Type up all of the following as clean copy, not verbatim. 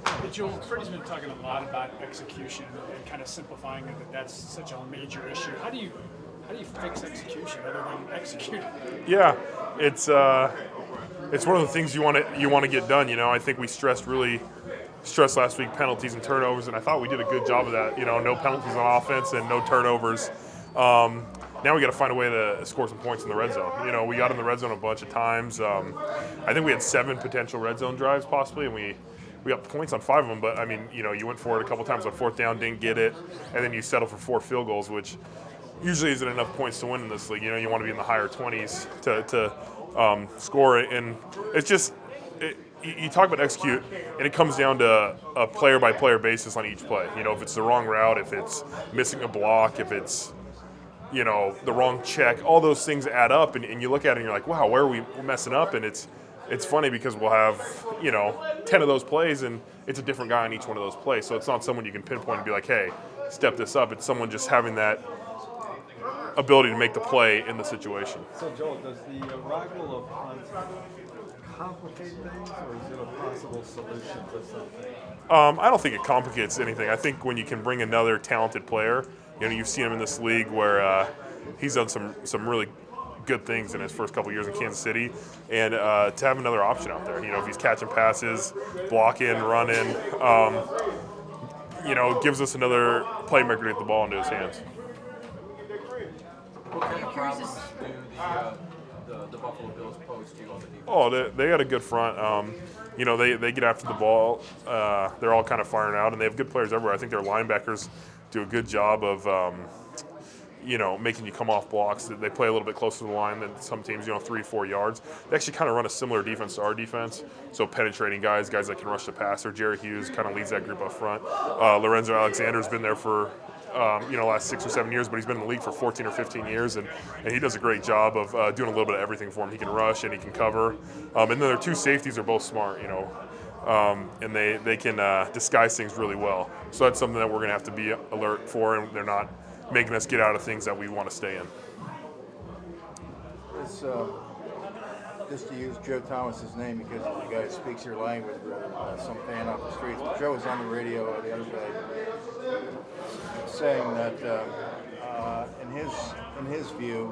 Hey, Joel, Freddie's been talking a lot about execution and kind of simplifying it. That's such a major issue. How do you fix execution other than executing? Yeah, it's it's one of the things you want to get done. I think we stressed last week penalties and turnovers, and I thought we did a good job of that. No penalties on offense and no turnovers. Now we got to find a way to score some points in the red zone. We got in the red zone a bunch of times. I think we had 7 potential red zone drives possibly, and we got points on 5 of them. But I mean, you went for it a couple times on 4th down, didn't get it, and then you settle for 4 field goals, which usually isn't enough points to win in this league. You want to be in the higher 20s to score it, and it's just you talk about execute, and it comes down to a player by player basis on each play. If it's the wrong route, if it's missing a block, if it's the wrong check, all those things add up, and you look at it and you're like, wow, where are we messing up? And it's funny because we'll have 10 of those plays, and it's a different guy on each one of those plays. So it's not someone you can pinpoint and be like, hey, step this up. It's someone just having that ability to make the play in the situation. So, Joel, does the arrival of Hunt complicate things, or is it a possible solution to something? I don't think it complicates anything. I think when you can bring another talented player, you've seen him in this league where he's done some really good things in his first couple years in Kansas City, and to have another option out there, if he's catching passes, blocking, running, gives us another playmaker to get the ball into his hands. What kind of problems do the Buffalo Bills pose to you on the defense? Oh, they got a good front. They get after the ball. They're all kind of firing out, and they have good players everywhere. I think their linebackers do a good job of, making you come off blocks. They play a little bit closer to the line than some teams, 3-4 yards. They actually kind of run a similar defense to our defense. So penetrating guys that can rush the passer. Jerry Hughes kind of leads that group up front. Lorenzo Alexander's been there for last 6 or 7 years, but he's been in the league for 14 or 15 years, and he does a great job of doing a little bit of everything for him. He can rush and he can cover. And then their 2 safeties are both smart, and they can disguise things really well. So that's something that we're going to have to be alert for, and they're not making us get out of things that we want to stay in. It's, just to use Joe Thomas's name because the guy speaks your language rather than some fan off the streets. But Joe was on the radio the other day saying that in his view,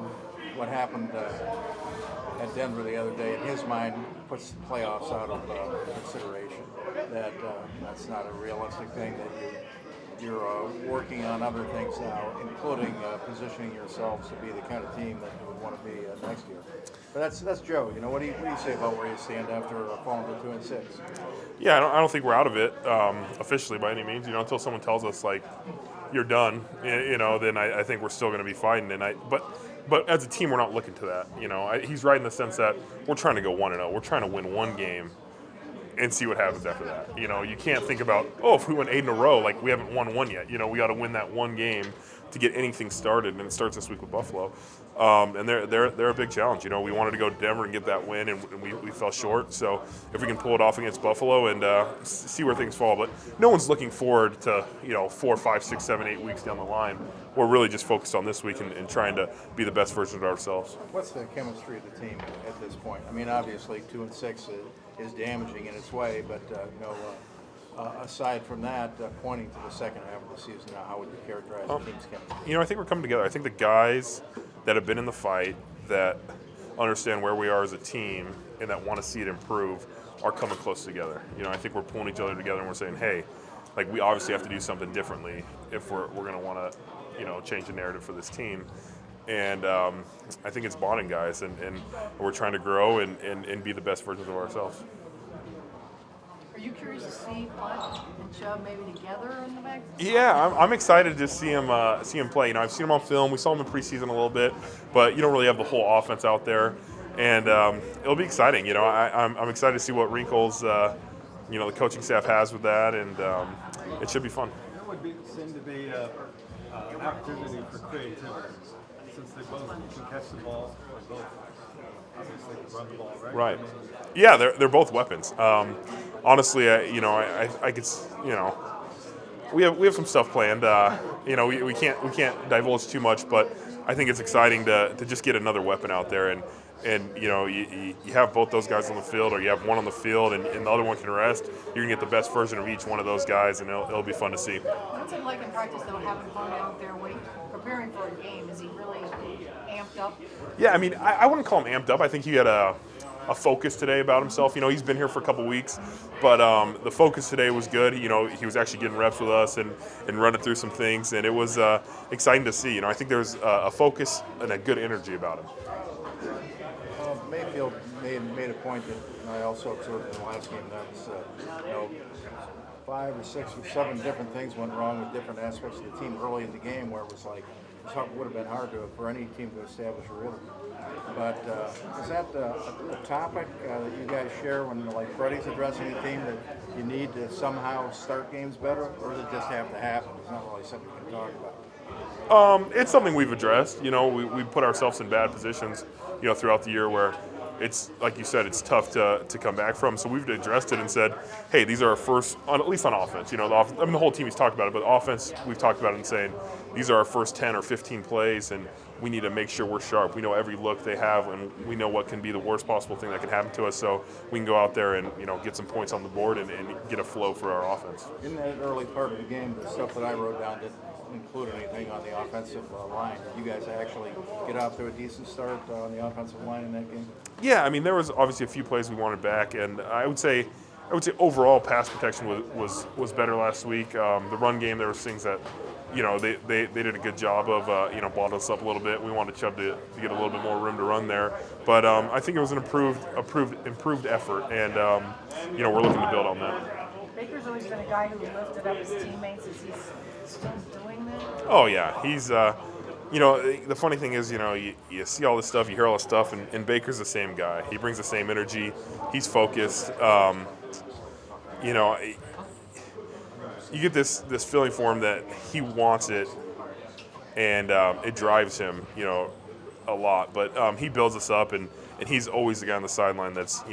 what happened at Denver the other day, in his mind, puts the playoffs out of consideration. That's not a realistic thing. That you're working on other things now, including positioning yourselves to be the kind of team that you would want to be next year. But that's Joe. What do you say about where you stand after falling to 2-6? Yeah, I don't think we're out of it officially by any means. Until someone tells us like you're done, then I think we're still going to be fighting. But as a team, we're not looking to that. He's right in the sense that we're trying to go 1-0. We're trying to win one game and see what happens after that. You can't think about, if we win 8 in a row, like we haven't won one yet. We got to win that one game to get anything started, and it starts this week with Buffalo. And they're a big challenge. We wanted to go to Denver and get that win, and we fell short. So if we can pull it off against Buffalo and see where things fall, but no one's looking forward to 4, 5, 6, 7, 8 weeks down the line. We're really just focused on this week and trying to be the best version of ourselves. What's the chemistry of the team at this point? I mean, obviously 2-6 is damaging in its way, but aside from that, pointing to the second half of the season, how would you characterize the team's chemistry? I think we're coming together. I think the guys that have been in the fight, that understand where we are as a team, and that want to see it improve, are coming close together. I think we're pulling each other together and we're saying, hey, like we obviously have to do something differently if we're going to want to, change the narrative for this team. And I think it's bonding guys, and we're trying to grow and be the best versions of ourselves. Are you curious to see Bud and Chubb maybe together in the back? Yeah, I'm excited to see him play. I've seen him on film. We saw him in preseason a little bit, but you don't really have the whole offense out there, and it'll be exciting. I'm excited to see what wrinkles the coaching staff has with that, and it should be fun. There would seem to be an opportunity for creativity since they both can catch the ball. They both obviously can run the ball, right? Right. Yeah, they're both weapons. Honestly, I could, we have some stuff planned. We can't divulge too much, but I think it's exciting to just get another weapon out there, and and you have both those guys on the field, or you have one on the field and the other one can rest, you're gonna get the best version of each one of those guys, and it'll be fun to see. What's it like in practice though, having hung out there preparing for a game? Is he really amped up? Yeah, I mean, I wouldn't call him amped up. I think he had a focus today about himself. He's been here for a couple weeks, but the focus today was good. He was actually getting reps with us and running through some things, and it was exciting to see. I think there's a focus and a good energy about him. Mayfield made a point that I also observed in the last game. That was, 5 or 6 or 7 different things went wrong with different aspects of the team early in the game, where it was like it would have been hard for any team to establish a rhythm. But is that a topic that you guys share when Freddie's addressing a team, that you need to somehow start games better, or does it just have to happen? It's not really something you can talk about. It's something we've addressed. We put ourselves in bad positions, throughout the year where it's, like you said, it's tough to come back from. So we've addressed it and said, hey, these are our first, at least on offense. The whole team has talked about it, but offense, we've talked about it and saying, these are our first 10 or 15 plays, and we need to make sure we're sharp. We know every look they have, and we know what can be the worst possible thing that can happen to us, so we can go out there and get some points on the board and get a flow for our offense. In that early part of the game, the stuff that I wrote down didn't include anything on the offensive line. Did you guys actually get off to a decent start on the offensive line in that game? Yeah, I mean, there was obviously a few plays we wanted back, and I would say overall pass protection was better last week. The run game, there was things that they did a good job of balled us up a little bit. We wanted Chubb to get a little bit more room to run there, but I think it was an improved effort, and we're looking to build on that. Baker's always been a guy who lifted up his teammates. Is he still doing that? Oh yeah, he's the funny thing is, you see all this stuff, you hear all this stuff, and Baker's the same guy. He brings the same energy. He's focused. You get this feeling for him that he wants it, and it drives him, a lot. But he builds us up, and he's always the guy on the sideline that's,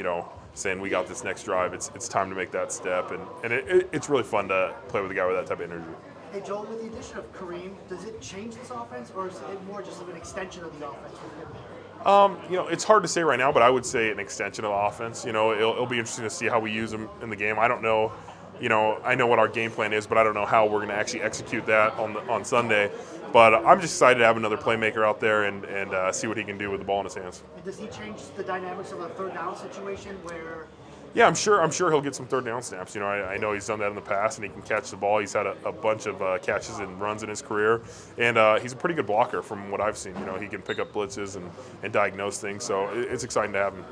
saying, we got this next drive. It's time to make that step, and it's really fun to play with a guy with that type of energy. Hey Joel, with the addition of Kareem, does it change this offense, or is it more just an extension of the offense with him? It's hard to say right now, but I would say an extension of the offense. It'll be interesting to see how we use him in the game. I don't know. I know what our game plan is, but I don't know how we're going to actually execute that on Sunday. But I'm just excited to have another playmaker out there and see what he can do with the ball in his hands. And does he change the dynamics of a third down situation where? Yeah, I'm sure he'll get some third down snaps. I know he's done that in the past, and he can catch the ball. He's had a bunch of catches and runs in his career, and he's a pretty good blocker from what I've seen. He can pick up blitzes and diagnose things, so it's exciting to have him.